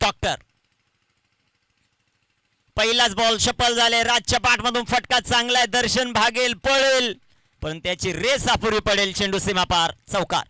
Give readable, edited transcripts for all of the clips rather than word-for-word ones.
Doctor पहिलाच ball सफल झाले. राजच्या पाठमधून फटका चांगला आहे. दर्शन भागेल पळेल पण त्याची रेस अपुरी पडेल. चेंडू सीमा पार चौकार.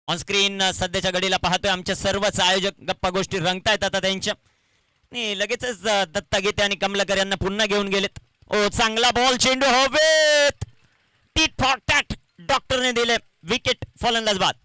ऑन स्क्रीन सध्याच्या घडीला पाहतोय आमच्या सर्वच आयोजक गप्पा गोष्टी रंगतायत आता त्यांच्या. लगेचच दत्ता गीते आणि कमलाकर यांना पुन्हा घेऊन गेलेत. ओ चांगला बॉल. चेंडू हवेत. Tit for tat. डॉक्टरने दिले विकेट. फलंदाज बाद.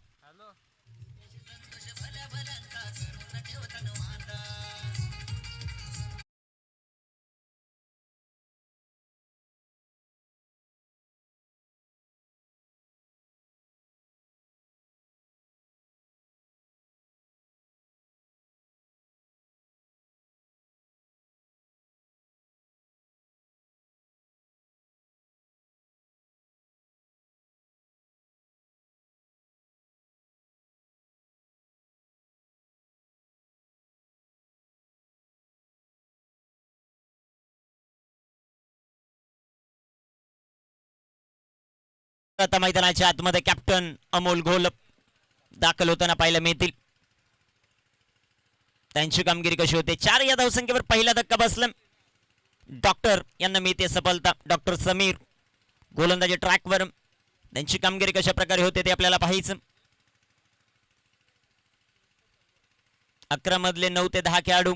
आता मैदानाच्या आतमध्ये कॅप्टन अमोल घोलप दाखल होताना पाहायला मिळतील. त्यांची कामगिरी कशी होते. 4 या धावसंख्येवर पहिला धक्का बसला. डॉक्टर यांना मिळते सफलता. डॉक्टर समीर गोलंदाजी ट्रॅकवर. त्यांची कामगिरी कशा प्रकारे होते ते आपल्याला पाहायचं. 11 मधले 9 ते 10 खेळाडू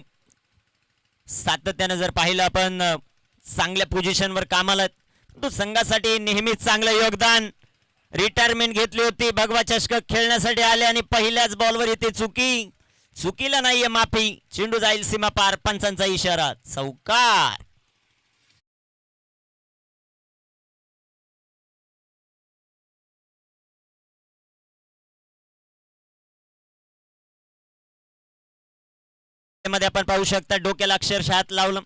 सातत्याने जर पाहिलं आपण चांगल्या पोझिशनवर कामाला. तो संघासाठी नेहमीच चांगलं योगदान. रिटायरमेंट घेतली होती. भगवा चषक खेळण्यासाठी आले आणि पहिल्याच बॉलवर येते चुकीला नाहीये माफी. चेंडू जाईल सीमा पार. पंचांचा इशारा चौकार. मध्ये आपण पाहू शकता डोक्याला अक्षरशः हात लावलं.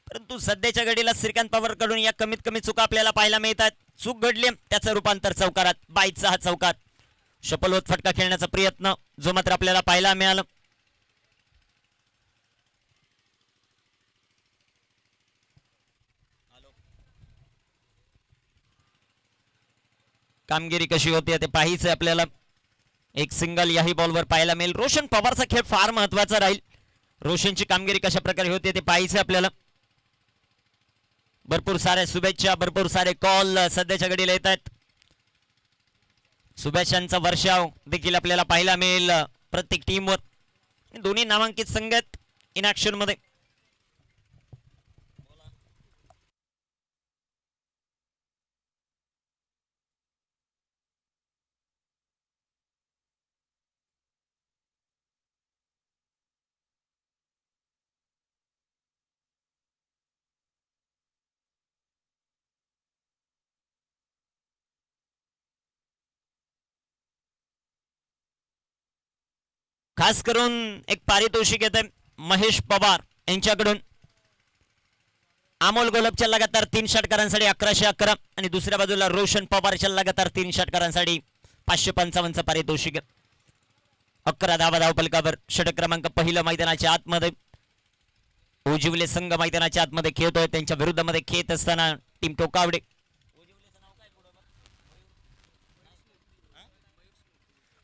परंतु सध्याच्या घडीला श्रीकांत पवार कडून या कमीत कमी चुका आपल्याला पाहायला मिळतात. चूक घडली त्याचं रूपांतर चौकारात. 22 हा चौकार. शपल होत फटका खेळण्याचा प्रयत्न जो मात्र आपल्याला पाहायला मिळाला. कामगिरी कशी होती ते पाहायचं आपल्याला. एक सिंगल याही बॉलवर पाहायला मिळेल. रोशन पवारचा खेळ फार महत्वाचा राहील. रोशनची कामगिरी कशा प्रकारे होते ते पाहायचं आपल्याला. भरपूर साऱ्या शुभेच्छा. भरपूर सारे कॉल सध्याच्या घडीला येत आहेत. शुभेच्छांचा वर्षाव देखील आपल्याला पाहायला मिळेल प्रत्येक टीमवर. दोन्ही नामांकित संघ आहेत इन ऍक्शन मध्ये. खास करून एक पारितोषिक येते महेश पवार यांच्याकडून. अमोल घोलपच्या लगातार 3 षटकारांसाठी 1111 आणि दुसऱ्या बाजूला रोशन पवारच्या लगातार 3 षटकारांसाठी 555 पारितोषिक. 11 धावा धावफलकावर. षटक क्रमांक पहिलं मैदानाच्या आतमध्ये. उजिवले संघ मैदानाच्या आतमध्ये खेळतोय. त्यांच्या विरुद्धमध्ये खेळत असताना टीम टोकावडे.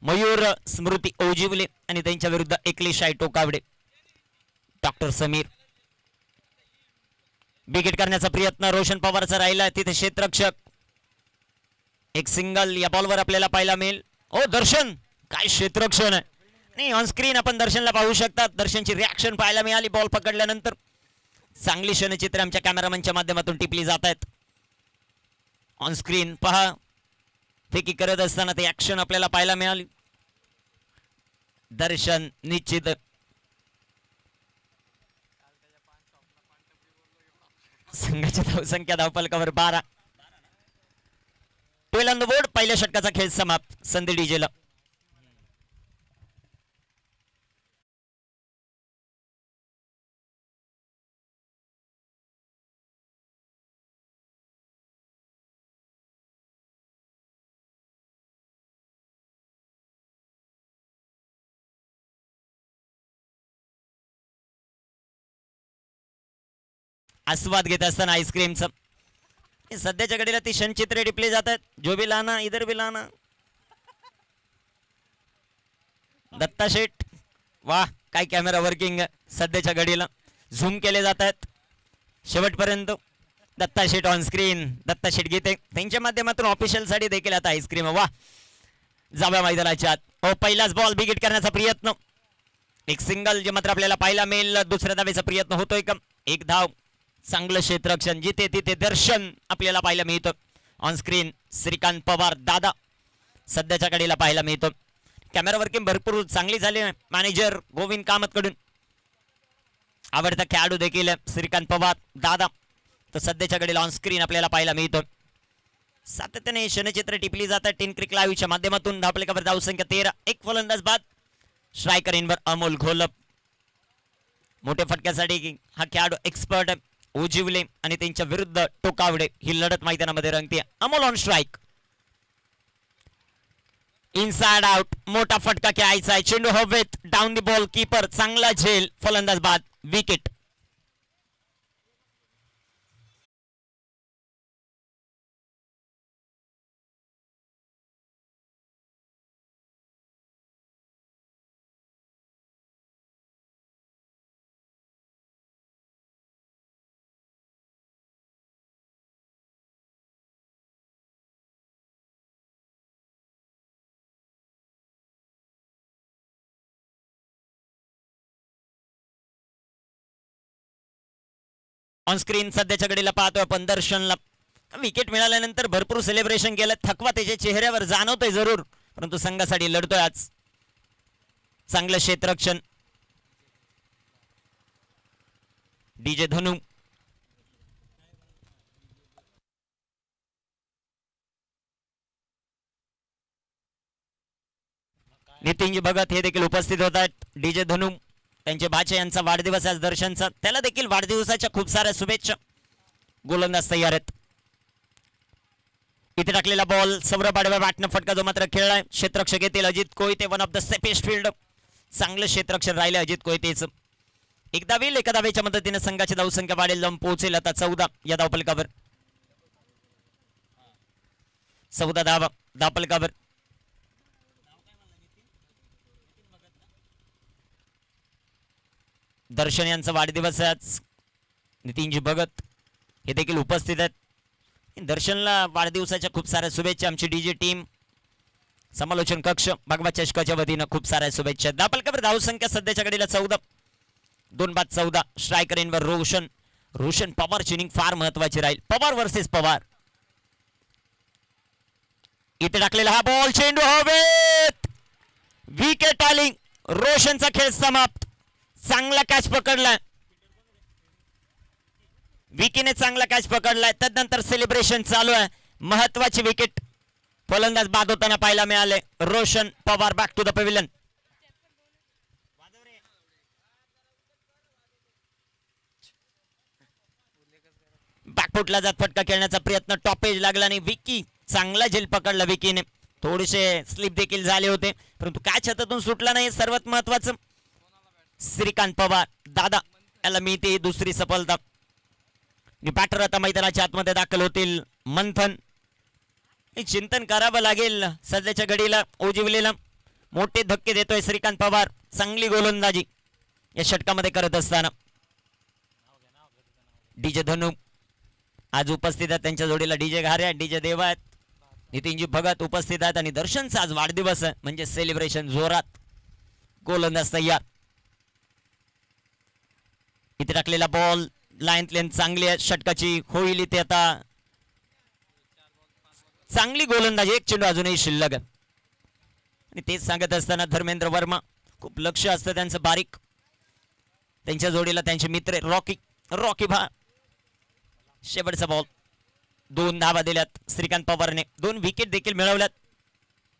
मयूर स्मृती ओजिवले आणि त्यांच्या विरुद्ध एकलेशाई टोकावडे. डॉक्टर समीर. विकेट करण्याचा प्रयत्न रोशन पवारचा राहिला. तिथे क्षेत्ररक्षक. एक सिंगल या बॉलवर आपल्याला पाहायला मिळेल. ओ दर्शन काय क्षेत्ररक्षण आहे. नाही ऑन स्क्रीन आपण दर्शनला पाहू शकता. दर्शनची रिॲक्शन पाहायला मिळाली बॉल पकडल्यानंतर. चांगली क्षणचित्र आमच्या कॅमेरामॅनच्या माध्यमातून टिपली जात आहेत. ऑन स्क्रीन पहा. फेकी करत असताना ते ऍक्शन आपल्याला पाहायला मिळाली. दर्शन निश्चित संघाची धावसंख्या धावफलकावर 12. 12 ऑन द बोर्ड. पहिल्या षटकाचा खेळ समाप्त. संधी डीजेला. आस्वाद घेत असताना आईस्क्रीमचं. सध्याच्या घडीला ती क्षणचित्रे टिपली जातात. जो भी लाना इधर भी लाना. दत्ता शेठ, वाह काय कॅमेरा वर्किंग सध्याच्या घडीला. झूम केले जातात शेवटपर्यंत. दत्ता शेठ ऑन स्क्रीन. दत्ता शेठ गीते त्यांच्या माध्यमातून ऑफिशियल साठी देखील आता आईस्क्रीम. वाह जाव्या मैदानाच्या आत. हो पहिलाच बॉल बिगिट करण्याचा प्रयत्न. एक सिंगल जे मात्र आपल्याला पाहायला मिळेल. दुसऱ्या धावेचा प्रयत्न होतोय का. एक धाव. चांगलं क्षेत्ररक्षण. जिथे तिथे दर्शन आपल्याला पाहायला मिळतं. ऑन स्क्रीन श्रीकांत पवार दादा सध्याच्या घडीला पाहायला मिळतं. कॅमेरा वर्किंग भरपूर चांगली झाली. मॅनेजर गोविंद कामत कडून. आवडता खेळाडू देखील श्रीकांत पवार दादा तर सध्याच्या घडीला ऑन स्क्रीन आपल्याला पाहायला मिळतं. सातत्याने क्षणचित्र टिपली जातात टीन क्रिक लाईव्हच्या माध्यमातून. धावपलकावर धावसंख्या 13. एक फलंदाज बाद. स्ट्रायकर इनवर अमोल घोलप. मोठ्या फटक्यासाठी हा खेळाडू एक्सपर्ट आहे. उजिवले आणि त्यांच्या विरुद्ध टोकावडे ही लढत मैदानामध्ये रंगते. Amol on strike. Inside out. मोठा फटका खेळायचा आहे. चेंडू हवेत. Down the ball. कीपर चांगला झेल. फलंदाज बाद. विकेट. ऑन स्क्रीन सध्याच्या घडीला पाहतोय आपण दर्शनला. विकेट मिळाल्यानंतर भरपूर सेलिब्रेशन केलं. थकवा त्याच्या चेहऱ्यावर जाणवतोय जरूर, परंतु संघासाठी लढतोय आज. चांगलं क्षेत्ररक्षण. डीजे धनू. नितीनजी भगत हे देखील उपस्थित होत आहेत. डीजे धनू त्यांचे भाचे यांचा वाढदिवस आज दर्शनचा. त्याला देखील वाढदिवसाच्या खूप साऱ्या शुभेच्छा. गोलंदाज तयार आहेत. इथे टाकलेला बॉल सौरभ आडव्या बॅटनं फटका जो मात्र खेळलाय. क्षेत्ररक्षक येतील Ajit Koyte. One of the safest field. चांगलं क्षेत्ररक्षण राहिले अजित कोयतेच. एकदा वेळ एका धावेच्या मदतीने संघाची धावसंख्या वाढेल. जाऊन पोहोचेल आता 14 या धावपलकावर. 14 धावा धावपलकावर. दर्शन यांचा वाढदिवस आहे आज. नितीनजी भगत हे देखील उपस्थित आहेत. दर्शनला वाढदिवसाच्या खूप साऱ्या शुभेच्छा. आमची डीजे टीम समालोचन कक्ष भगवा चषकाच्या वतीनं खूप साऱ्या शुभेच्छा. धावपलकावर धावसंख्या सध्याच्या घडीला 14. 2 बाद 14. स्ट्रायकर इनवर रोशन. रोशन पवारची इनिंग फार महत्वाची राहील. पवार वर्सेस पवार. इथे टाकलेला हा बॉल. चेंडू हवेत. विकेट आली. रोशनचा खेळ समाप्त. चांगला कॅच पकडलाय. विकीने चांगला कॅच पकडलाय. तदनंतर सेलिब्रेशन चालू आहे. महत्वाची विकेट. फलंदाज बाद होताना पाहायला मिळाले. Roshan Pawar back to the pavilion. बॅकफुटला जात फटका खेळण्याचा प्रयत्न. टॉपेज लागला नाही. विकी चांगला झेल पकडला विकीने. थोडेसे स्लिप देखील झाले होते, परंतु कॅच हातातून सुटला नाही. सर्वात महत्वाचं श्रीकांत पवार दादा याला मिळते दुसरी सफलता. बॅटर आता मैदानाच्या आतमध्ये दाखल होतील. मंथन चिंतन करावं लागेल. सध्याच्या घडीला उजिवलेला मोठे धक्के देतोय श्रीकांत पवार. चांगली गोलंदाजी या षटकामध्ये करत असताना. डीजे धनू आज उपस्थित आहेत. त्यांच्या जोडीला डीजे घारे, डीजे देवा आहेत. नितीनजी भगत उपस्थित आहेत. आणि दर्शनचा आज वाढदिवस आहे म्हणजे सेलिब्रेशन जोरात. गोलंदाज तयार. इथे टाकलेला बॉल लाईन लेंथ चांगली आहे. षटकाची होईल इथे आता. चांगली गोलंदाजी. एक चेंडू अजूनही शिल्लक आहे. आणि तेच सांगत असताना धर्मेंद्र वर्मा खूप लक्ष असतं त्यांचं बारीक. त्यांच्या जोडीला त्यांचे मित्र रॉकी भा. शेवटचा बॉल. 2 धावा दिल्यात श्रीकांत पवारने. 2 विकेट देखील मिळवल्यात.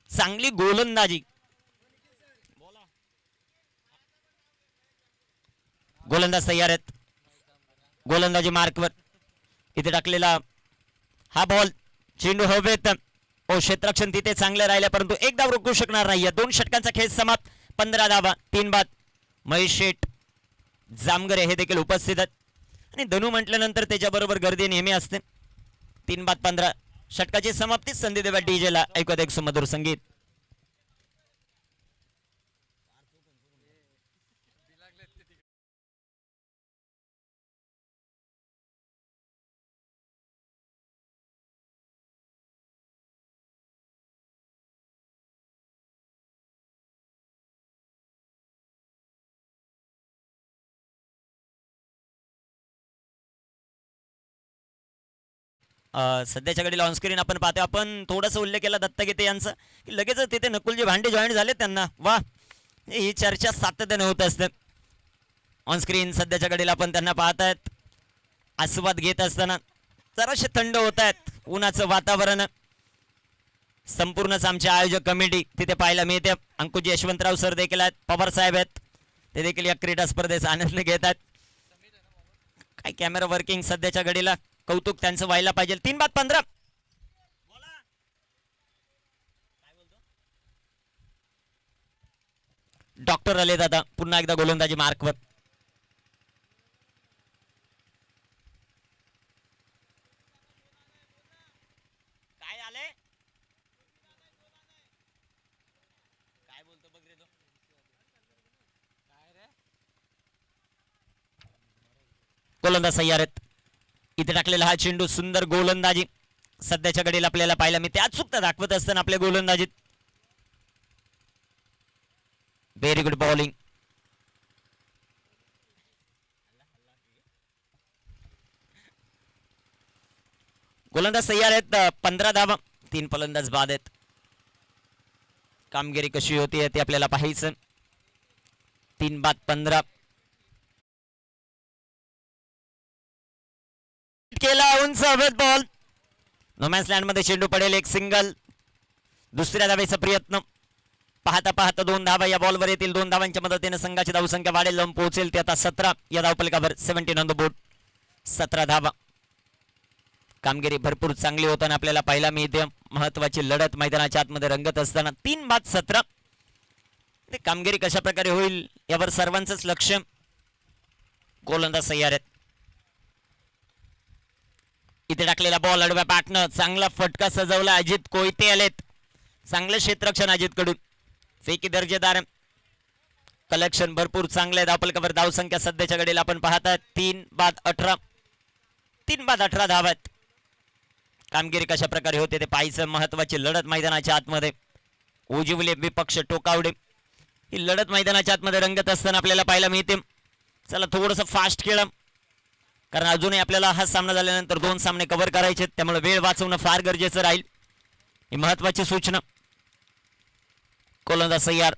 चांगली गोलंदाजी. गोलंदाज तयार आहेत. गोलंदाजी मार्कवर. इथे टाकलेला हा बॉल. चेंडू हवेत. क्षेत्ररक्षण तिथे चांगले राहिले, परंतु एक धाव रोखू शकणार नाहीये. 2 षटकांचा खेळ समाप्त. 15 धावा 3 बाद. महेश शेठ जामगरे हे देखील उपस्थित आहेत. आणि धनु म्हटल्यानंतर त्याच्याबरोबर गर्दी नेहमी असते. 3 बाद 15 षटकाची समाप्ती. संधी देवा डीजेला. ऐकत एक सुमधुर संगीत. सध्याच्या घडीला ऑनस्क्रीन आपण पाहतो. आपण थोडासा उल्लेख केला दत्तगीते यांचा की लगेच तिथे नकुलजी भांडे जॉईन झाले त्यांना. वा, ही चर्चा सातत्याने होत असते ऑनस्क्रीन. सध्याच्या घडीला आपण त्यांना पाहतायत आस्वाद घेत असताना. जराशे थंड होत आहेत, उन्हाचं वातावरण. संपूर्णच आमचे आयोजक कमिटी तिथे पाहायला मिळते. अंकुजी यशवंतराव सर देखील आहेत, पवार साहेब आहेत, ते देखील या क्रीडा स्पर्धेचा आनंद घेत आहेत. काय कॅमेरा वर्किंग सध्याच्या घडीला कौतुक त्यांचं व्हायला पाहिजे. 3 बाद 15 डॉक्टर आले दादा पुन्हा एकदा गोलंदाजी मार्कवर. काय आले, काय बोलतो बघ रे तो. गोलंदाज तयार आहेत. इथे टाकलेला हा चेंडू, सुंदर गोलंदाजी सध्याच्या घडीला आपल्याला पाहायला मिळते. अचूकता दाखवत असताना आपल्या गोलंदाजीत. Very good bowling. गोलंदाज तयार आहेत. 15 धावा, 3 फलंदाज बाद आहेत. कामगिरी कशी होती ते आपल्याला पाहायचं. 3 बाद 15 केला उंच हवेत बॉल. नोमॅन्स लँड मध्ये चेंडू पडेल. एक सिंगल. दुसऱ्या धावेचा प्रयत्न. पाहता पाहता 2 धावा या बॉलवर येतील. 2 धावांच्या मदतीने संघाची धावसंख्या वाढेल, लावून पोहोचेल ते आता 17 या धावफलकावर. 17 ऑन द बोर्ड. 17 धावा. कामगिरी भरपूर चांगली होताना आपल्याला पाहायला मिळते. महत्वाची लढत मैदानाच्या आतमध्ये रंगत असताना 3 बाद 17 ते कामगिरी कशा प्रकारे होईल यावर सर्वांचंच लक्ष. गोलंदाज तयार आहेत. इथे टाकलेला बॉल आडव्या पाटणं, चांगला फटका सजवला. अजित कोयते आलेत. चांगलं क्षेत्ररक्षण अजित कडून. फेकी दर्जेदार. कलेक्शन भरपूर चांगले. धावफलकावर धावसंख्या सध्याच्या घडीला आपण पाहताय 3 बाद 18. 3 बाद 18 धावा आहेत. कामगिरी कशा प्रकारे होते ते पाहायचं. महत्वाची लढत मैदानाच्या आतमध्ये. उजिवले विपक्ष टोकावडे. ही लढत मैदानाच्या आतमध्ये रंगत असताना आपल्याला पाहायला मिळते. चला थोडंसं फास्ट खेळ, कारण अजूनही आपल्याला हा सामना झाल्यानंतर 2 सामने कव्हर करायचे, त्यामुळे वेळ वाचवणं फार गरजेचं राहील. ही महत्वाची सूचना. गोलंदाज तयार.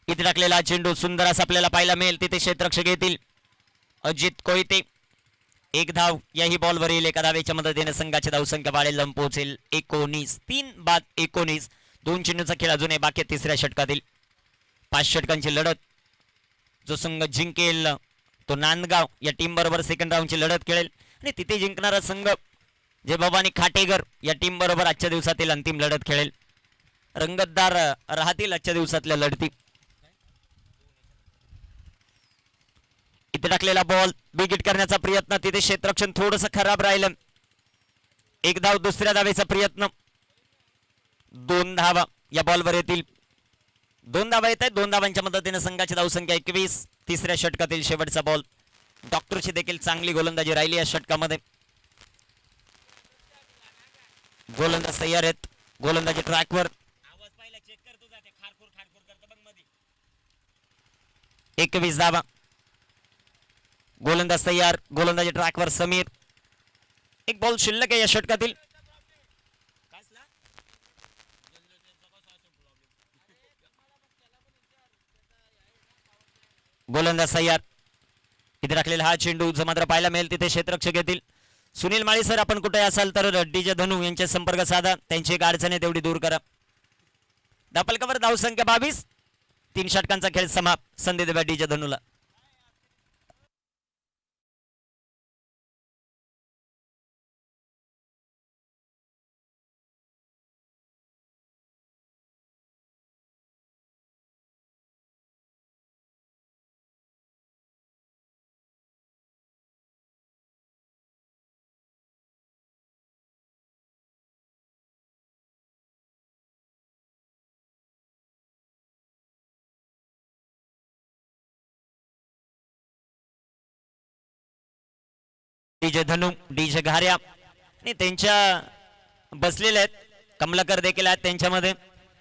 इथे टाकलेला चेंडू सुंदर असा आपल्याला पाहायला मिळेल. तिथे क्षेत्ररक्षक येतील अजित कोयते. 1 धाव याही बॉलवर येईल. 1 धावेच्या मदतीने संघाची धावसंख्या वाढेल, लावून पोहोचेल 19. 3 बाद 19. 2 चेंडूचा खेळ अजूनही बाकी. तिसऱ्या षटकातील 5 षटकांची लढत. जो संघ जिंकेल तो नांदगाव या टीम बरोबर सेकंड राऊंडची लढत खेळेल, आणि तिथे जिंकणारा संघ जे भवानी खाटेगर या टीम बरोबर आजच्या दिवसातील अंतिम लढत खेळेल. रंगतदार राहतील आजच्या दिवसातल्या लढती. इथे टाकलेला बॉल बिग हिट करण्याचा प्रयत्न. तिथे क्षेत्ररक्षण थोडंसं खराब राहिलं. 1 धाव. दुसऱ्या धावेचा प्रयत्न. 2 धावा या बॉलवर येतील. 2 धावा येत आहेत. 2 धावांच्या मदतीने संघाची धावसंख्या 21. तिसऱ्या षटकातील शेवटचा बॉल. डॉक्टरची देखील चांगली गोलंदाजी राहिली या षटकामध्ये. गोलंदाज तयार आहेत. गोलंदाजी ट्रॅकवर. 21 धावा. गोलंदाज तयार. गोलंदाजी ट्रॅकवर समीर. 1 बॉल शिल्लक आहे या षटकातील. गोलंदाज तयार. इथे टाकलेला हा चेंडू जो मात्र पाहायला मिळेल तिथे क्षेत्ररक्षक येतील. सुनील माळी सर, आपण कुठे असाल तर डीजे धनु यांचे संपर्क साधा. त्यांची एक अडचण आहे तेवढी दूर करा. धावफलकावर धावसंख्या 22. 3 षटकांचा खेळ समाप्त. संधी द्या डीजे धनुला. डीजे धनु डीजे घाऱ्या आणि त्यांच्या बसलेले आहेत कमलाकर देखील आहेत त्यांच्यामध्ये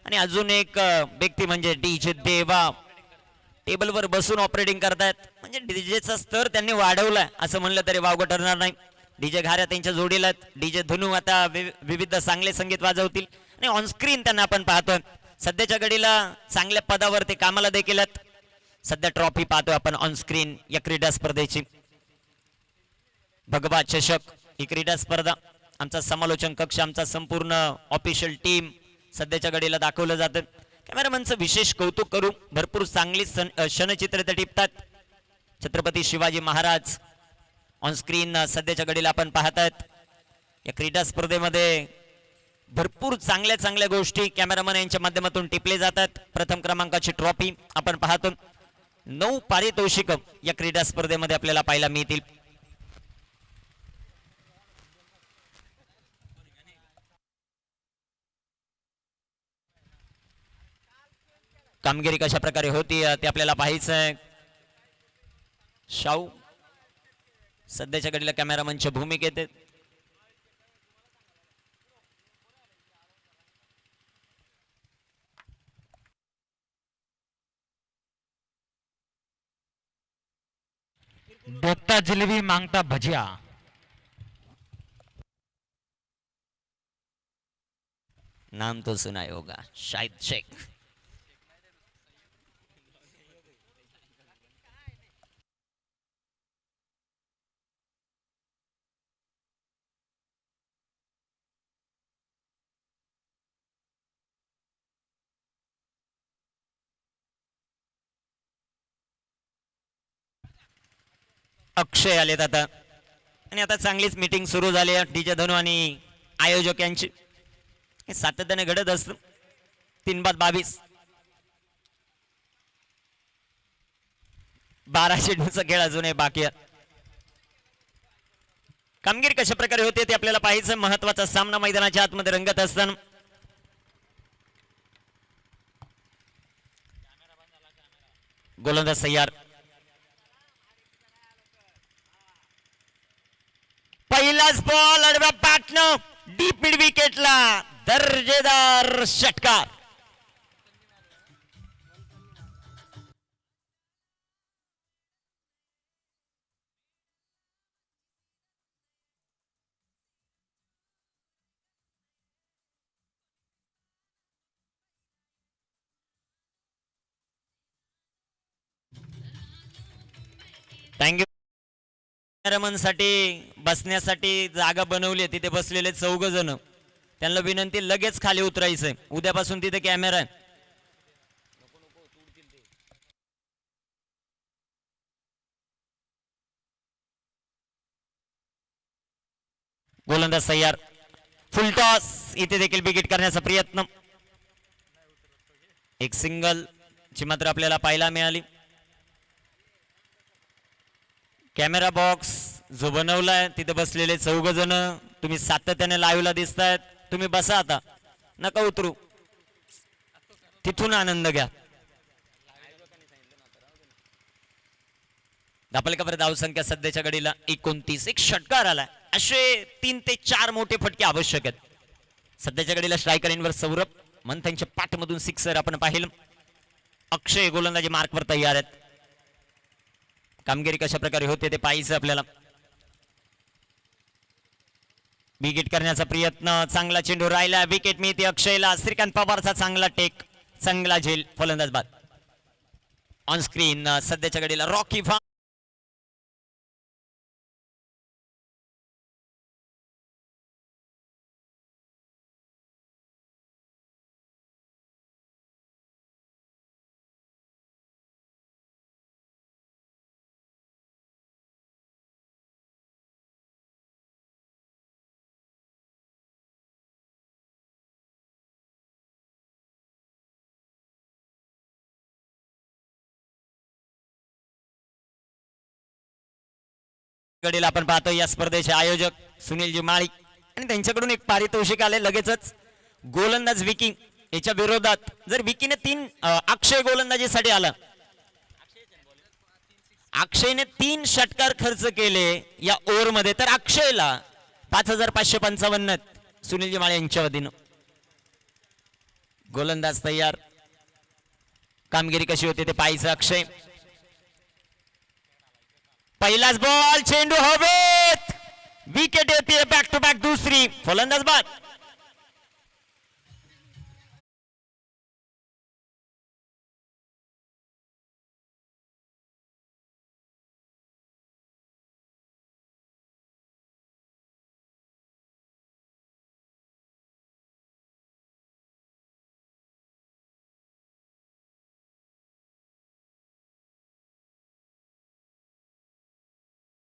आणि अजून एक व्यक्ती म्हणजे डीजे देवा टेबलवर बसून ऑपरेटिंग करतायत म्हणजे डीजेचा स्तर त्यांनी वाढवलाय असं म्हणलं तरी वावगं ठरणार नाही. डीजे घाऱ्या त्यांच्या जोडीला आहेत. डीजे धनु आता विविध चांगले संगीत वाजवतील आणि ऑनस्क्रीन त्यांना आपण पाहतोय सध्याच्या घडीला चांगल्या पदावर ते कामाला देखील आहेत. सध्या ट्रॉफी पाहतोय आपण ऑनस्क्रीन या क्रीडा स्पर्धेची भगवा चषक ही क्रीडा स्पर्धा आमचा समालोचन कक्ष आमचा संपूर्ण ऑफिशियल टीम सध्याच्या घडीला दाखवलं जातं. कॅमेरामॅनचं विशेष कौतुक करू भरपूर चांगली क्षणचित्र ते टिपतात. छत्रपती शिवाजी महाराज ऑनस्क्रीन सध्याच्या घडीला आपण पाहतायत. या क्रीडा स्पर्धेमध्ये भरपूर चांगल्या चांगल्या गोष्टी कॅमेरामॅन यांच्या माध्यमातून टिपले जातात. प्रथम क्रमांकाची ट्रॉफी आपण पाहतो. 9 पारितोषिक या क्रीडा स्पर्धेमध्ये आपल्याला पाहायला मिळतील. कामगिरी कशा प्रकारे होती ते आपल्याला पाहायचं आहे. शाहू सध्याच्या घडीला कॅमेरामनच्या भूमिकेत देखता जिलेबी मांगता भजिया. नाम तो सुना होगा शाहिद शेख. अक्षय आलेत आता आणि आता चांगलीच मीटिंग सुरू झाली आहे डीजे धनु आणि आयोजक यांची. सातत्याने घडत असत. 3/22 12 चेंडूचा खेळ अजूनही बाकी आहे. कामगिरी कशा प्रकारे होते ते आपल्याला पाहायचं. महत्वाचा सामना मैदानाच्या आतमध्ये रंगत असताना गोलंदाज तयार. पहिलाच बॉल अडव्या पाटनं डीप मिड विकेटला दर्जेदार षटकार. थँक्यू. रमनसाठी बसण्यासाठी जागा बनवली आहे. तिथे बसलेले 4 जण. त्यांना विनंती लगेच खाली उतरायचंय. उद्यापासून तिथे कॅमेरा आहे. गोलंदाज तयार. फुलटॉस इथे देखील विकेट करण्याचा प्रयत्न. एक सिंगल ची मात्र आपल्याला पाहायला मिळाली. कॅमेरा बॉक्स जो बनवलाय तिथे बसलेले 4 जण तुम्ही सातत्याने लाईव्हला दिसतायत. तुम्ही बसा आता नका उतरू. तिथून आनंद घ्या. धापलकावर धावसंख्या सध्याच्या घडीला 29. एक षटकार आलाय. असे 3 ते 4 मोठे फटके आवश्यक आहेत. सध्याच्या घडीला स्ट्रायकर इनवर सौरभ मंथनच्या पाठमधून सिक्सर आपण पाहिलं. अक्षय गोलंदाजी मार्कवर तयार आहेत. कामगिरी कशा प्रकारे होते ते पाहायचं आपल्याला. विकेट करण्याचा प्रयत्न. चांगला चेंडू राहिला. विकेट मिळते अक्षयला. श्रीकांत पवारचा चांगला टेक. चांगला झेल. फलंदाज बाद. ऑन स्क्रीन सध्याच्या घडीला रॉकी फा कडील आपण पाहतो या स्पर्धेचे आयोजक सुनीलजी माळी आणि त्यांच्याकडून एक पारितोषिक आले लगेचच. गोलंदाज विकी याच्या विरोधात जर विकीने 3 अक्षय गोलंदाजीसाठी आला. अक्षयने 3 षटकार खर्च केले या ओव्हर मध्ये, तर अक्षयला 5555 सुनीलजी माळे यांच्या वतीनं. गोलंदाज तयार, कामगिरी कशी होते ते पाहायचं. अक्षय पहिलाच बॉल, चेंडू हवेत, विकेट येते, बॅक टू बॅक दुसरी. फलंदाज बाद.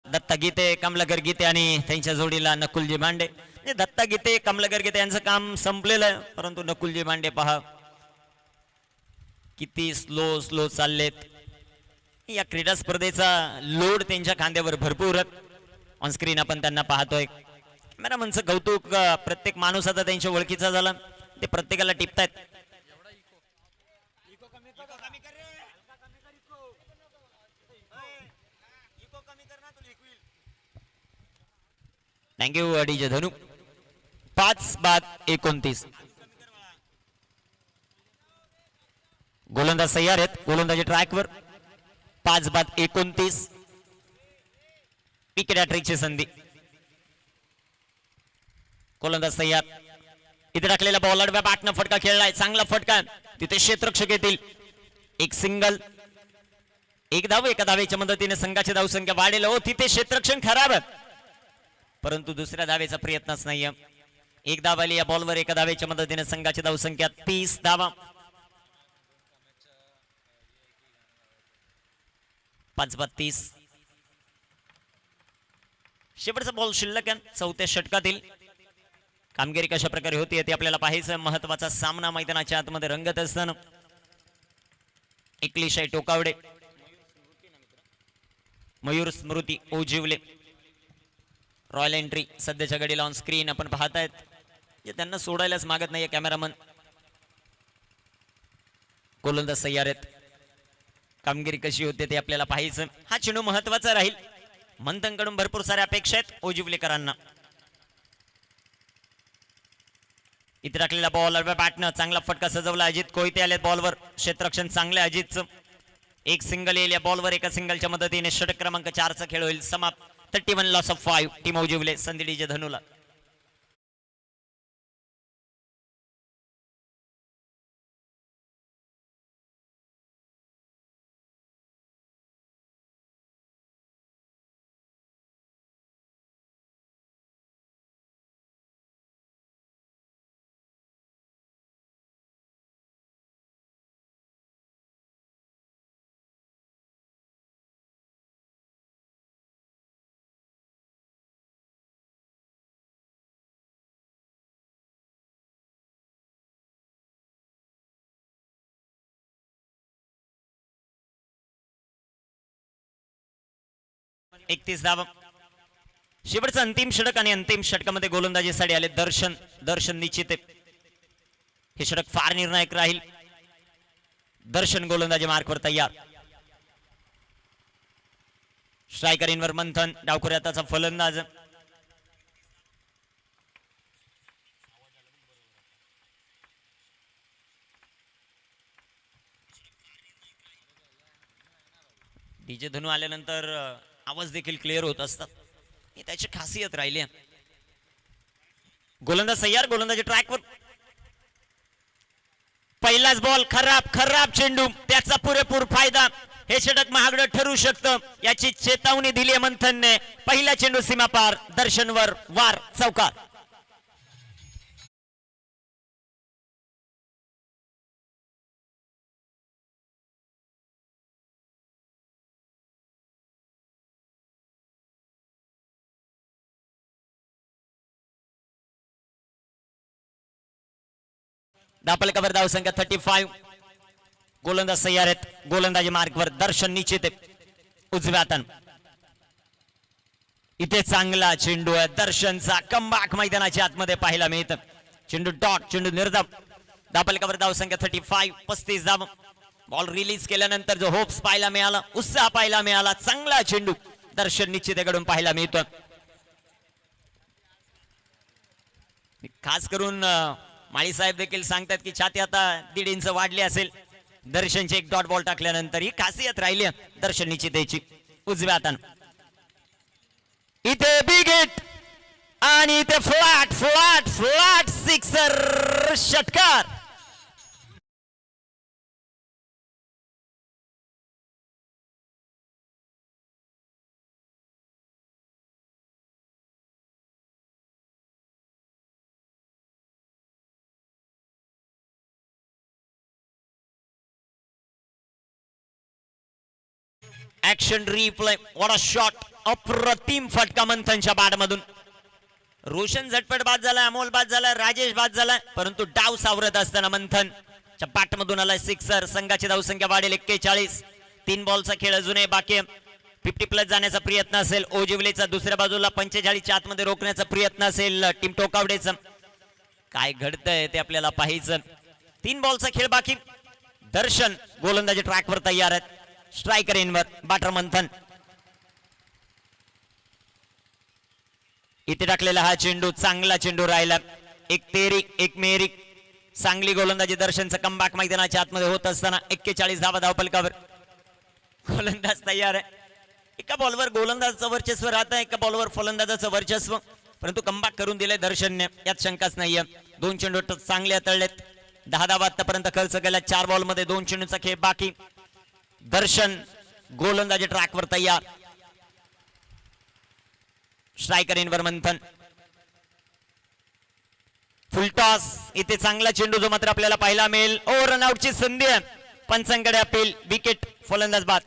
दत्ता गीते, कमलाकर गीते आणि त्यांच्या जोडीला नकुलजी मांडे. दत्ता गीते, कमलाकर गीते यांचं काम संपलेलं आहे, परंतु नकुलजी मांडे पहा किती स्लो चाललेत. या क्रीडा स्पर्धेचा लोड त्यांच्या खांद्यावर भरपूर. ऑन स्क्रीन आपण त्यांना पाहतोय. कॅमेरामनचं कौतुक, प्रत्येक माणूस आता त्यांच्या ओळखीचा झाला, ते प्रत्येकाला टिपतायत. थँक्यू डीजे धनु. 5-29. गोलंदाज तयार आहेत, गोलंदाजी ट्रॅकवर. 5-29. विकेट हॅट्रिकची संधी. गोलंदाज तयार. इथे टाकलेला बॉल अडव्या बॅटनं फटका खेळलाय, चांगला फटका, तिथे क्षेत्ररक्षक येतील. एक सिंगल, एक धाव, एका धावेच्या मदतीने संघाची धावसंख्या वाढेल. हो, तिथे क्षेत्ररक्षण खराब, परंतु दुसऱ्या धावेचा प्रयत्नच नाहीये. एक धाव आली या बॉलवर, एका धावेच्या मदतीने संघाची धावसंख्या 30 धावा. 5-32. शेवटचा बॉल शिल्लक आहे 4थ्या षटकातील. कामगिरी कशा प्रकारे होती ते आपल्याला पाहायचं. महत्वाचा सामना मैदानाच्या आतमध्ये रंगत असताना एकलिशाई टोकावडे, मयूर स्मृती ओजिवले, रॉयल एंट्री सध्याच्या घडीला ऑन स्क्रीन आपण पाहतायत. त्यांना सोडायलाच मागत नाहीये कॅमेरामन. गोलंदाज तयार आहेत, कामगिरी कशी होते ते आपल्याला पाहायचं. हा चेंडू महत्वाचा राहील. मंथनकडून भरपूर साऱ्या अपेक्षा आहेत ओजिवलेकरांना. इथे टाकलेला बॉल बॅटनं चांगला फटका सजवला. अजित कोयते आले बॉलवर, क्षेत्ररक्षण चांगले अजितचं. एक सिंगल येईल या बॉलवर, एका सिंगलच्या मदतीने षटक क्रमांक 4चा खेळ होईल समाप्त. 31 लॉस ऑफ 5. टीम ओजिवले, संधी डीजे धनुला. एकतीस धावा. शेवटचं अंतिम षटक आणि अंतिम षटकामध्ये गोलंदाजीसाठी आले दर्शन निश्चित आहे. हे षटक फार निर्णायक राहील. दर्शन गोलंदाजी मार्कवर तयार. स्ट्रायकरींवर मंथन, डावखुऱ्याचा फलंदाज. डीजे धनु आल्यानंतर आवाज देखील क्लिअर होत असतात, ही त्याची खासियत राहिली. गोलंदाज तयार, गोलंदाजी ट्रॅकवर. पहिलाच बॉल, खराब चेंडू, त्याचा पुरेपूर फायदा. हे षटक महागडं ठरू शकतं, याची चेतावणी दिली मंथनने. पहिला चेंडू सीमापार, दर्शनवर वार, चौकार. धापलकावर धाव संख्या 35. गोलंदाज तयार आहेत, गोलंदाजी मार्कवर. दर्शन निश्चित आहे उजव्या हातान. इथे चांगला चेंडू आहे दर्शनचा. कमबॅक मैदानाच्या आतमध्ये पाहायला मिळतं. चेंडू डॉट, चेंडू निर्धाव. धापलकावर धाव संख्या 35. 35 धाव. बॉल रिलीज केल्यानंतर जो होप्स पाहायला मिळाला, उत्साह पाहायला मिळाला, चांगला चेंडू दर्शन निश्चितेकडून पाहायला मिळतो. खास करून माळी साहेब देखील सांगतात की छाती आता 1.5 इंच वाढली असेल दर्शनचे एक डॉट बॉल टाकल्यानंतर. ही खासियत राहिली दर्शन निश्चितेची उजव्या हातानं. इथे बिग हिट आणि इथे फ्लॅट फ्लॅट फ्लॅट सिक्सर षटकार. Action replay. What a shot. अप्रतिम फटका मंथनच्या बॅट मधून. रोशन झटपट बाद झालाय, अमोल बाद झालाय, राजेश बाद झालाय, परंतु डाव सावरत असताना मंथनच्या बॅट मधून आलाय सिक्सर. संघाची धावसंख्या वाढेल 41. 3 बॉलचा खेळ अजूनही बाकी. 50 प्लस जाण्याचा प्रयत्न असेल ओजिवलेचा. दुसऱ्या बाजूला 45च्या आतमध्ये रोखण्याचा प्रयत्न असेल टीम टोकावडेचा. काय घडतंय ते आपल्याला पाहायचं. 3 बॉलचा खेळ बाकी. दर्शन गोलंदाजी ट्रॅकवर तयार आहेत. स्ट्रायकर इनवर बॅटर मंथन. इथे टाकलेला हा चेंडू चांगला चेंडू राहिला. एक तेरी एक मेरी. चांगली गोलंदाजी दर्शनचा कमबॅक मैदानाच्या आतमध्ये होत असताना 41 धावा धावपलकावर. गोलंदाज तयार आहे. एका बॉलवर गोलंदाजाचं वर्चस्व राहतं, एका बॉलवर फलंदाजाचं वर्चस्व, परंतु कमबॅक करून दिले दर्शनने, यात शंकाच नाहीये. 2 चेंडू चांगले हाताळलेत. 10 धावा आतापर्यंत खर्च केला. 4 बॉल मध्ये 2 चेंडूचा खेळ बाकी. दर्शन गोलंदाजी ट्रॅकवर तयार. स्ट्रायकर इनवर मंथन. फुलटॉस. इथे चांगला चेंडू जो मात्र आपल्याला पाहायला मिळेल. ओ रनआउटची संधी आहे. पंचांकडे अपील. विकेट. फलंदाज बाद.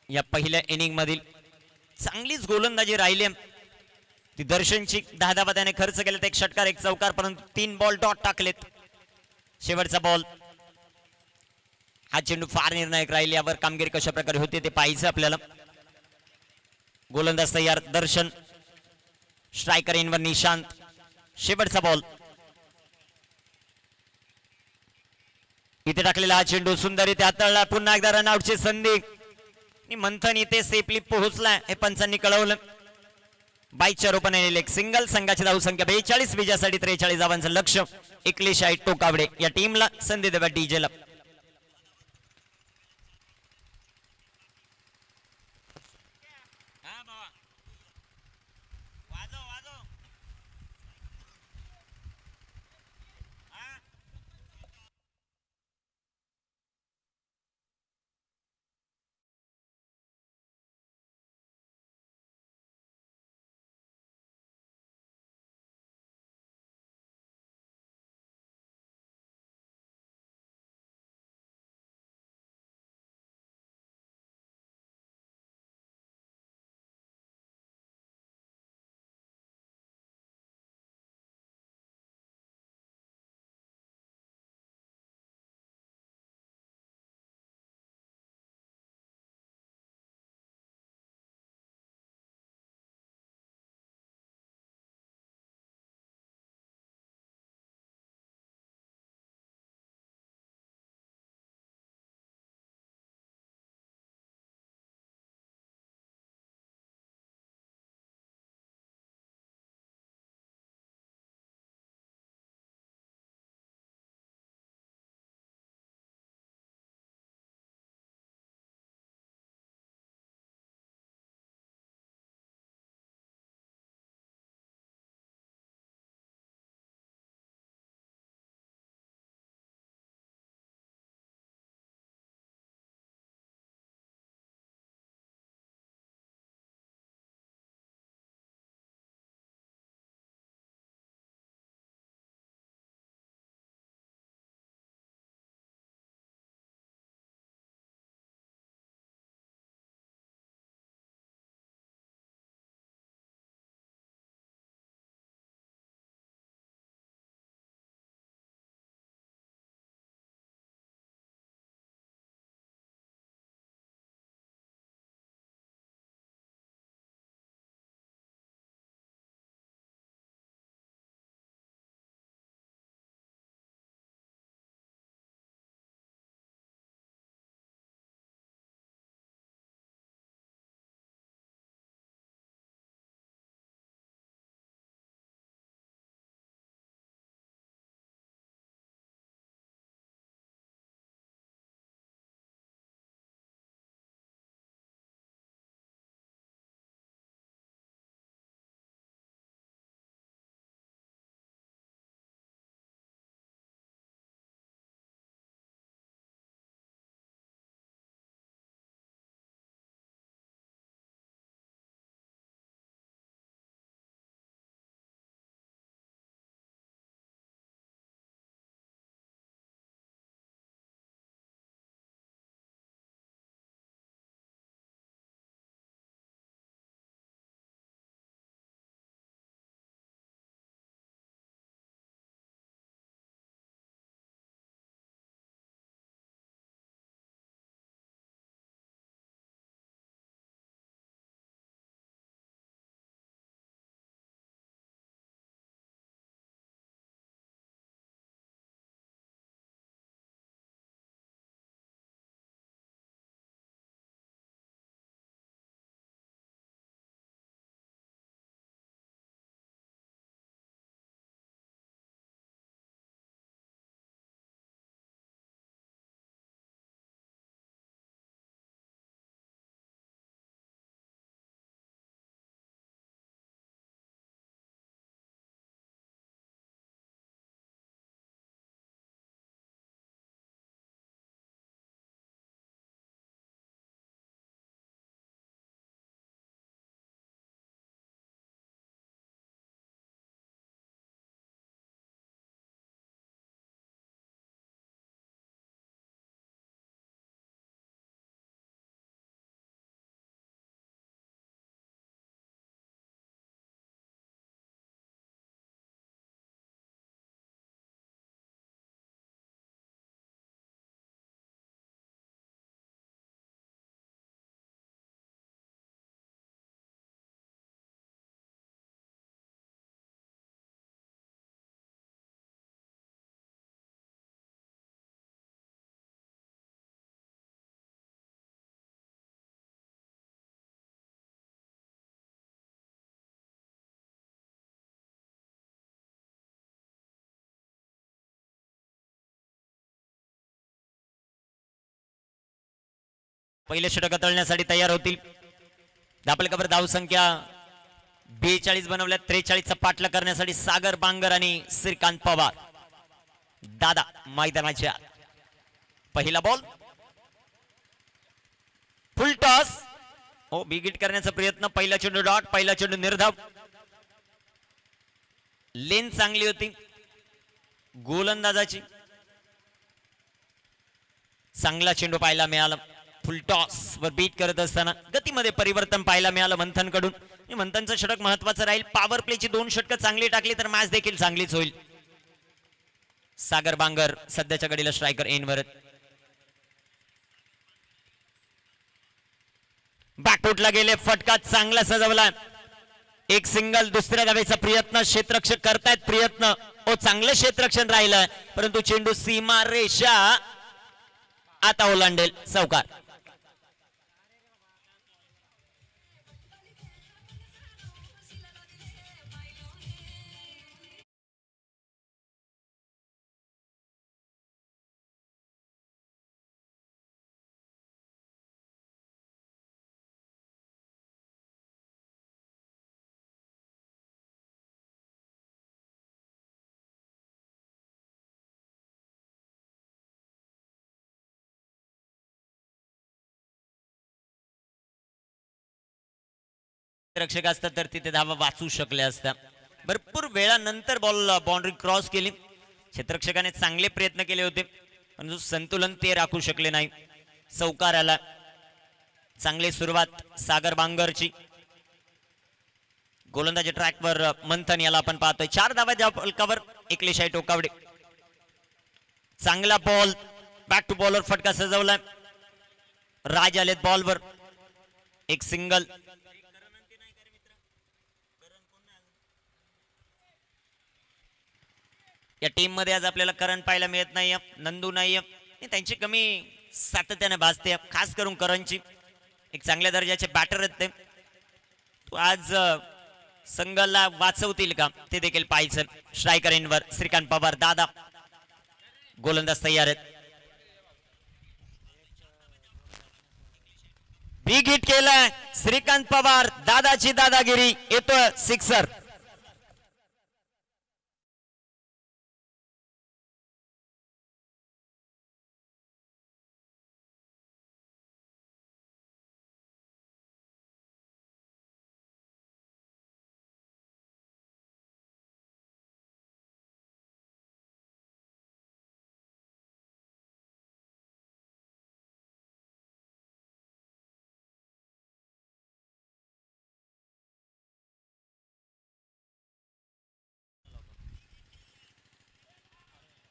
या पहिल्या इनिंग मधील चांगलीच गोलंदाजी राहिली ती दर्शनची. 10 धावा त्याने खर्च केलेत. 1 षटकार 1 चौकार, परंतु 3 बॉल डॉट टाकलेत. शेवटचा बॉल. हा चेंडू फार निर्णायक राहील. यावर कामगिरी कशा प्रकारे होते ते पाहायचं आपल्याला. गोलंदाज तयार दर्शन. स्ट्रायकर इनवर निशांत. शेवटचा बॉल. इथे टाकलेला हा चेंडू सुंदर इथे हाताळला. पुन्हा एकदा रनआउटची संधी. मंथन इथे सेफली पोहोचलाय हे पंचांनी कळवलं. 22च्या रूपाने एक सिंगल. संघाची धावसंख्या 42. विजयासाठी 43 धावांचं लक्ष्य. एकलेश आहे टोकावडे या टीमला. संधी देवा डीजेला. पहिले षटक तळण्यासाठी तयार होतील. धापलकावर धाव संख्या 42 बनवल्या. 43 चा पाठला करण्यासाठी सागर बांगर आणि श्रीकांत पवार. दादा मैदानाच्या पहिला बॉल फुल टॉस. हो बिग हिट करण्याचा प्रयत्न. पहिला चेंडू डॉट. पहिला चेंडू निर्धाव. लेन चांगली होती गोलंदाजाची. चांगला चेंडू पाहायला मिळाला. फुल टॉस वर बीट करत असताना गतीमध्ये परिवर्तन पाहायला मिळालं मंथन कडून. मंथनचं षटक महत्वाचं राहील. पॉवर प्लेची 2 षटकं चांगली टाकली तर मॅच देखील चांगलीच होईल. सागर बांगर सध्याच्या घडीला स्ट्रायकर एनवर. बॅकफुटला गेले. फटका चांगला सजवला. एक सिंगल. दुसऱ्या धावेचा प्रयत्न. क्षेत्ररक्षक करतायत प्रयत्न. ओ चांगलं क्षेत्ररक्षण राहिलं परंतु चेंडू सीमा रेषा आता ओलांडेल. चौकार. रक्षक असतात तर तिथे धावा वाचू शकले असता. भरपूर वेळानंतर बॉल बाउंड्री क्रॉस केली. क्षेत्ररक्षकाने चांगले प्रयत्न केले होते परंतु संतुलन ते राखू शकले नाही. चौकार आला. चांगली सुरुवात सागर बांगरची. गोलंदाजी ट्रॅकवर मंथन याला आपण पाहतोय. 4 धावा फलकावर. एकलेशाही टोकावडे. चांगला बॉल. बॅक टू बॉलर फटका सजवलाय. राज आलेत बॉलवर. एक सिंगल. या टीम मध्ये आज आपल्याला करण पाहायला मिळत नाही. नंदू नाही. त्यांची कमी सातत्याने भासते खास करून करणची. एक चांगल्या दर्जाचे बॅटर आहेत ते. आज संघाला वाचवतील का ते देखील पाहायचं. स्ट्रायकर एनवर श्रीकांत पवार. दादा गोलंदाज तयार आहेत. बिग हिट केलाय श्रीकांत पवार. दादाची दादागिरी. येतोय सिक्सर.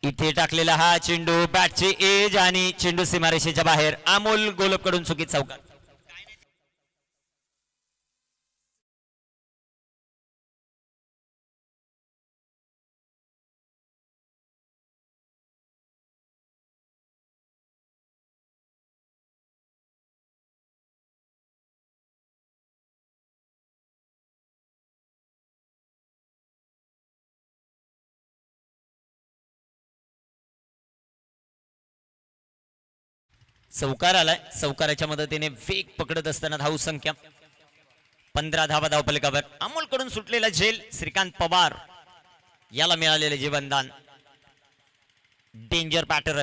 इथे टाकलेला हा चेंडू बॅटची एज आणि चेंडू सीमारेषेच्या बाहेर. अमोल गोलपकडून चुकीत चौकार. चौकार आलाय. चौकाराच्या मदतीने वेग पकडत असताना धाव संख्या 15 धावा धावफलकावर. अमोल कडून सुटलेला झेल. श्रीकांत पवार याला मिळालेले जीवनदान. Danger batter.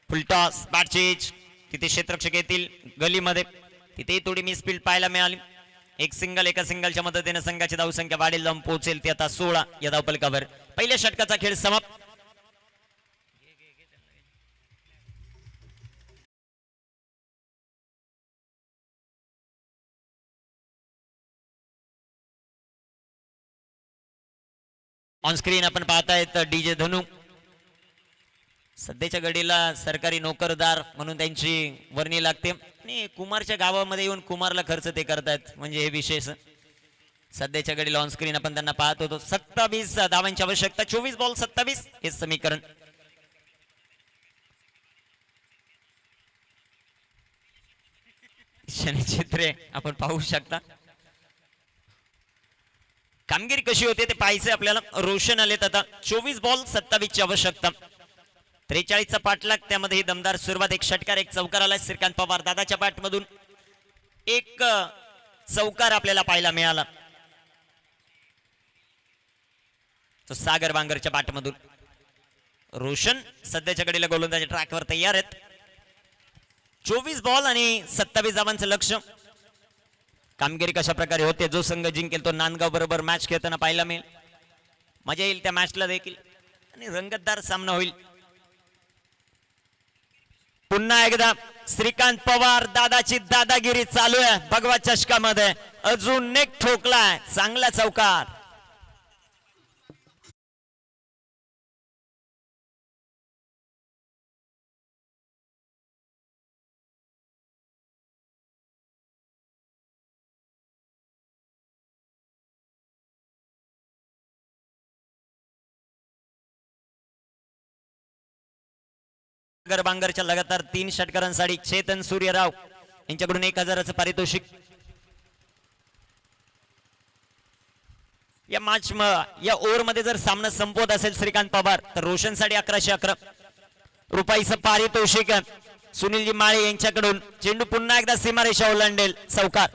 फुलटॉस. बॅटचेज. तिथे क्षेत्ररक्षक येतील गलीमध्ये. तिथे थोडी मिसफील्ड पाहायला मिळाली. एक सिंगल. एका सिंगलच्या मदतीने संघाची धावसंख्या वाढेल जाऊन पोहोचेल ती आता 16 या धावफलकावर. पहिल्या षटकाचा खेळ समाप्त. ऑन स्क्रीन आपण पाहतायत डीजे धनू. सध्याच्या घडीला सरकारी नोकरदार म्हणून त्यांची वर्णी लागते आणि कुमारच्या गावामध्ये येऊन कुमारला खर्च ते करतायत म्हणजे हे विशेष. सध्याच्या घडीला ऑन स्क्रीन आपण त्यांना पाहत होतो. 27 धावांची आवश्यकता. 24 बॉल 27 हे समीकरण. क्षणचित्रे आपण पाहू शकता. कामगिरी कशी होते ते पाहायचे आपल्याला. रोशन आलेत आता. 24 बॉल 27 ची आवश्यकता. 43चा पाठलाग, त्यामध्ये ही दमदार सुरुवात. एक षटकार एक चौकार आला श्रीकांत पवार दादाच्या बॅटमधून. एक चौकार आपल्याला पाहायला मिळाला तो सागर वांगरच्या बॅटमधून. रोशन सध्याच्या घडीला गोलंदाजी ट्रॅकवर तयार आहेत. 24 बॉल आणि 27 धावांचं लक्ष. कामगिरी कशा प्रकारे होते, जो संघ जिंकेल तो नांदगाव बरोबर मॅच खेळताना पाहायला मिळेल. मजा येईल त्या मॅचला देखील आणि रंगतदार सामना होईल. पुन्हा एकदा श्रीकांत पवार दादाची दादागिरी चालू आहे भगवा चषकामध्ये. अजून एक ठोकलाय, चांगला चौकार. बांगरच्या लगातार 3 षटकारांसाठी चेतन सूर्यराव यांच्याकडून 1000चं पारितोषिक. या ओव्हर मध्ये जर सामना संपवत असेल श्रीकांत पवार तर रोशन साठी 1111 रुपयाचं पारितोषिक सुनीलजी माळे यांच्याकडून. चेंडू पुन्हा एकदा सीमारेषा ओलांडेल, चौकार.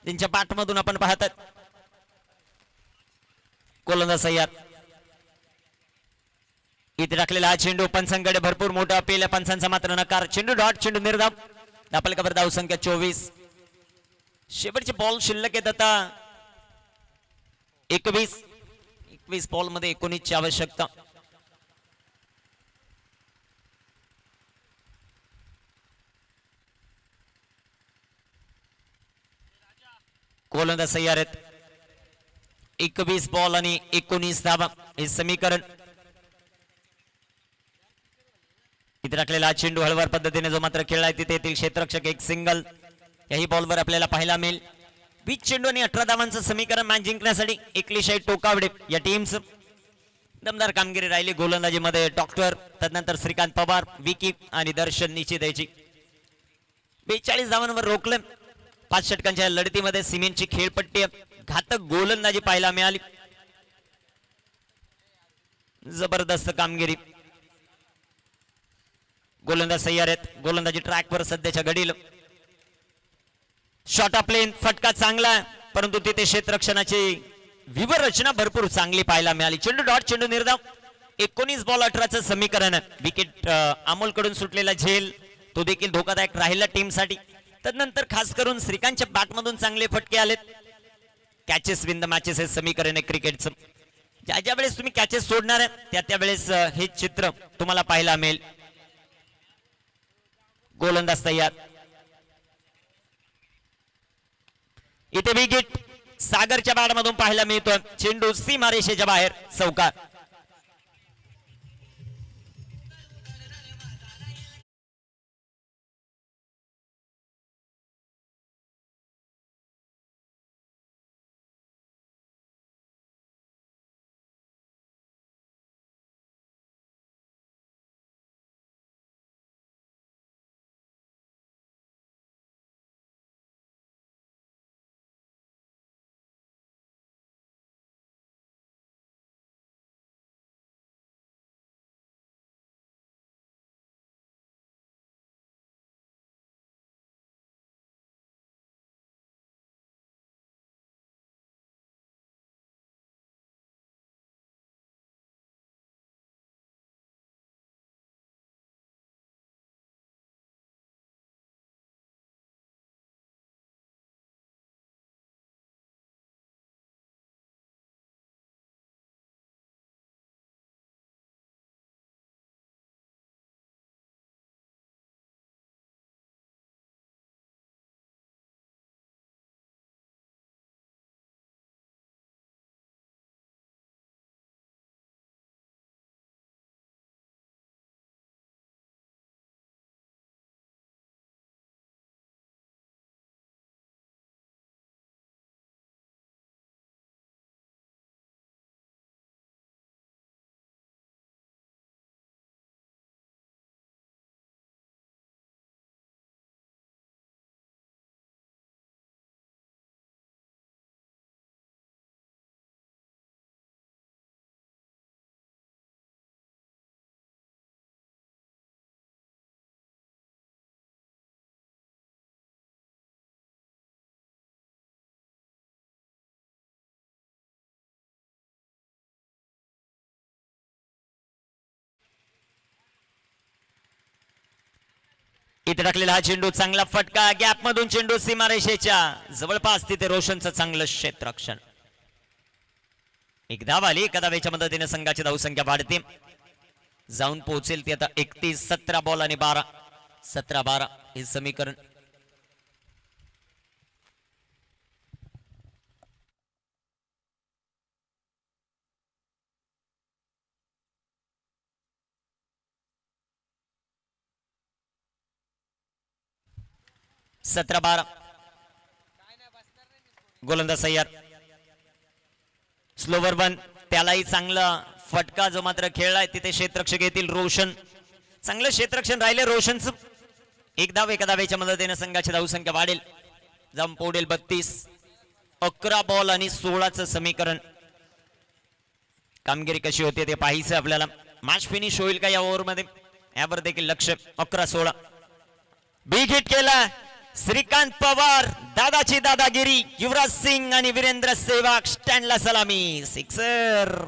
त्यांच्या पाठमधून आपण पाहतात गोलंदाज सय्यद. इथे टाकलेला हा चेंडू पंचांकडे भरपूर मोठा अपील आहे, पंचांचा मात्र नकार. चेंडू डॉट, चेंडू निर्धाव. धापलकावर धाव संख्या 24. शेवटचे बॉल शिल्लक आहेत आता 21 बॉल मध्ये 19 ची आवश्यकता. गोलंदाज तयार आहेत. 21 बॉल आणि 19 धावा हे समीकरण. इथे टाकलेला चेंडू हळवार पद्धतीने जो मात्र खेळलाय तिथे येथील क्षेत्ररक्षक एक सिंगल याही बॉलवर आपल्याला पाहायला मिळेल. 20 चेंडू आणि 18 धावांचं समीकरण मॅच जिंकण्यासाठी एकलीशाही टोकावडे या टीमचं. दमदार कामगिरी राहिली गोलंदाजीमध्ये. डॉक्टर, त्यानंतर श्रीकांत पवार, विकी आणि दर्शन निश्चित यायची. 42 धावांवर रोखले. 5 षटकांच्या लढतीमध्ये सिमेंटची खेळपट्टी, घातक गोलंदाजी पाहायला मिळाली. जबरदस्त कामगिरी. गोलंदाज तयार आहेत. गोलंदाजी ट्रॅकवर सध्याच्या घडीला. शॉर्ट ऑफ प्लेन, फटका चांगला परंतु तिथे क्षेत्ररक्षणाची विवर रचना भरपूर चांगली पाहायला मिळाली. चेंडू डॉट, चेंडू निर्धाव. 19 बॉल 18चं समीकरण. विकेट अमोल कडून सुटलेला झेल तो देखील धोकादायक राहिला टीमसाठी. त्यानंतर खास करून श्रीकांतच्या बॅटमधून चांगले फटके आलेत. कॅचेस विन द मॅचेस हे समीकरण आहे क्रिकेटचं. ज्या वेळेस तुम्ही कॅचेस सोडणार आहे त्या वेळेस हे चित्र तुम्हाला पाहायला मिळेल. गोलंदाज तयार. इथे विकेट सागरच्या बॅटमधून पाहायला मिळतोय. चेंडू सीमारेषेच्या बाहेर, चौकार. इथे टाकलेला हा चेंडू चांगला फटका गॅप मधून चेंडू सीमारेषेच्या जवळपास तिथे रोशनचं चांगलं क्षेत्ररक्षण. एक धाव आली एका धावेच्या मदतीने संघाची धावसंख्या वाढते जाऊन पोहोचेल ती आता 31. 17 बॉल आणि 12. 17-12 हे समीकरण. (17-12) गोलंदाज सय्यार. स्लोवर वन त्यालाही चांगला फटका जो मात्र खेळलाय तिथे क्षेत्ररक्षक येतील रोशन. चांगलं क्षेत्ररक्षण राहिले रोशनचं. एक धाव एका धावेच्या मदतीने संघाची धावसंख्या वाढेल जाऊन पोडेल 32. 11 बॉल आणि 16चं समीकरण. कामगिरी कशी होते ते पाहायचं आपल्याला. मॅच फिनिश होईल का या ओव्हरमध्ये यावर देखील लक्ष. 11-16 बिग हिट केला श्रीकांत पवार. दादाची दादागिरी. युवराज सिंग आणि वीरेंद्र सेहवाग स्टँडला सलामी. सिक्सर.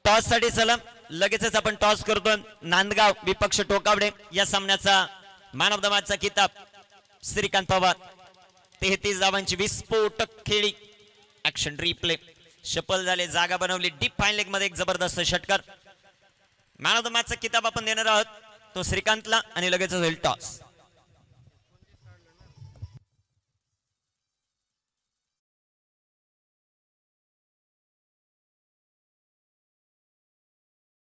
टॉस साठी सलाम. लगेचच आपण टॉस करतो. नांदगाव विपक्ष टोकावडे. या सामन्याचा मॅन ऑफ द मॅचचा किताब श्रीकांत पवार. 33 धावांची विस्फोटक खेळी. Action replay. शपल झाले जागा बनवली डीप फाईन लेग मध्ये एक जबरदस्त षटकार. मॅन ऑफ द मॅचचा किताब आपण देणार आहोत तो श्रीकांतला आणि लगेचच होईल टॉस.